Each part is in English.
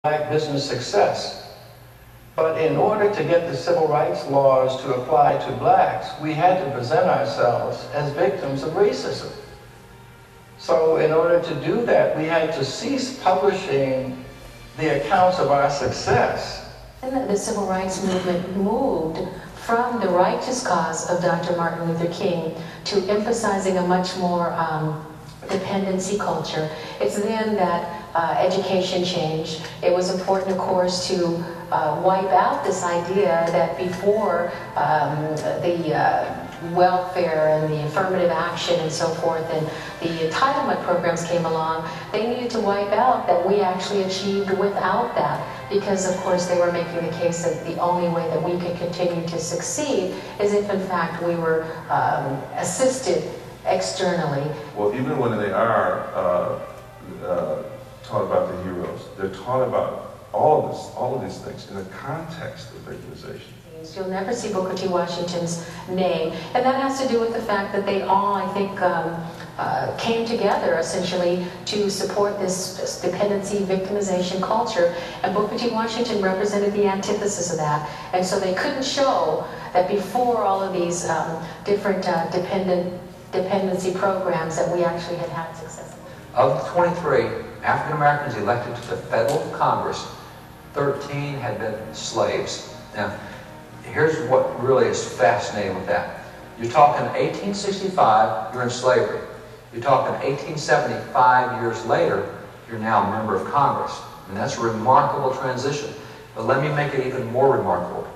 black business success. But in order to get the civil rights laws to apply to blacks, we had to present ourselves as victims of racism. So in order to do that, we had to cease publishing the accounts of our success. And the civil rights movement moved from the righteous cause of Dr. Martin Luther King to emphasizing a much more dependency culture. It's then that education changed. It was important, of course, to wipe out this idea that before the welfare and the affirmative action and so forth and the entitlement programs came along, they needed to wipe out that we actually achieved without that, because of course they were making the case that the only way that we could continue to succeed is if in fact we were assisted externally. Well, even when they are taught about the heroes, they're taught about all of these things in the context of victimization. You'll never see Booker T. Washington's name, and that has to do with the fact that they all, I think, came together essentially to support this dependency, victimization culture, and Booker T. Washington represented the antithesis of that, and so they couldn't show that before all of these different dependency programs that we actually had success. Of the 23 African Americans elected to the federal Congress, 13 had been slaves. Now, here's what really is fascinating with that. You're talking 1865, you're in slavery. You're talking 1875 years later, you're now a member of Congress. And that's a remarkable transition. But let me make it even more remarkable.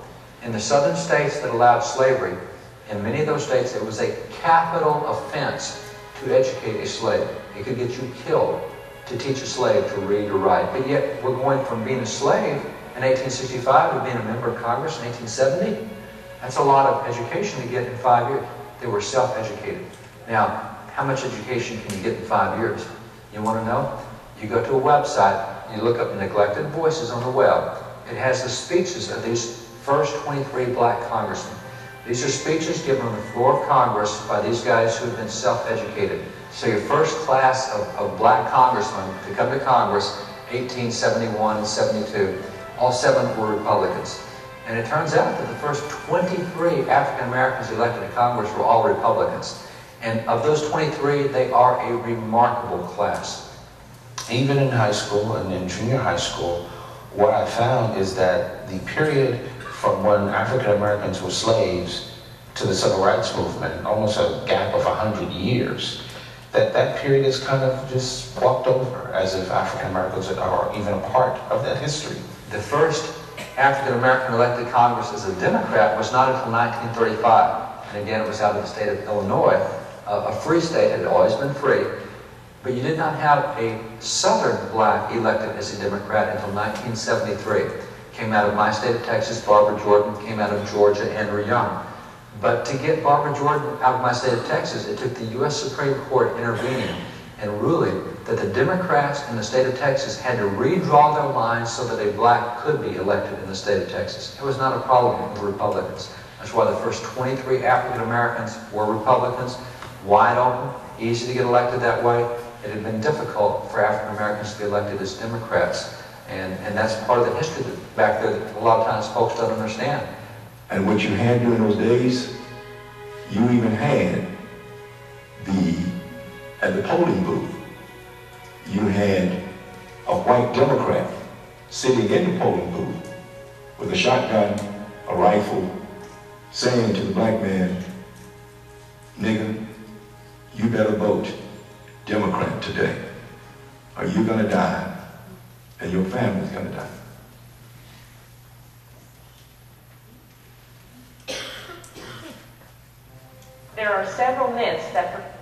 In the southern states that allowed slavery, in many of those states, it was a capital offense to educate a slave. It could get you killed to teach a slave to read or write. But yet, we're going from being a slave in 1865 to being a member of Congress in 1870. That's a lot of education to get in 5 years. They were self-educated. Now, how much education can you get in 5 years? You want to know? You go to a website, you look up Neglected Voices on the web. It has the speeches of these first 23 black congressmen. These are speeches given on the floor of Congress by these guys who have been self-educated. So your first class of black congressmen to come to Congress, 1871 and 72, all 7 were Republicans. And it turns out that the first 23 African Americans elected to Congress were all Republicans. And of those 23, they are a remarkable class. Even in high school and in junior high school, what I found is that the period from when African Americans were slaves to the civil rights movement, almost a gap of 100 years, that period is kind of just walked over as if African Americans are even a part of that history. The first African American elected Congress as a Democrat was not until 1935. And again, it was out of the state of Illinois, a free state. It had always been free. But you did not have a Southern black elected as a Democrat until 1973. Came out of my state of Texas, Barbara Jordan. Came out of Georgia, Andrew Young. But to get Barbara Jordan out of my state of Texas, it took the U.S. Supreme Court intervening and ruling that the Democrats in the state of Texas had to redraw their lines so that a black could be elected in the state of Texas. It was not a problem with the Republicans. That's why the first 23 African Americans were Republicans, wide open, easy to get elected that way. It had been difficult for African Americans to be elected as Democrats. And that's part of the history back there that a lot of times folks don't understand. And what you had during those days, you even had at the polling booth, you had a white Democrat sitting in the polling booth with a shotgun, a rifle, saying to the black man, "Nigga, you better vote Democrat today, or you're gonna die, and your family's gonna die." There are several myths that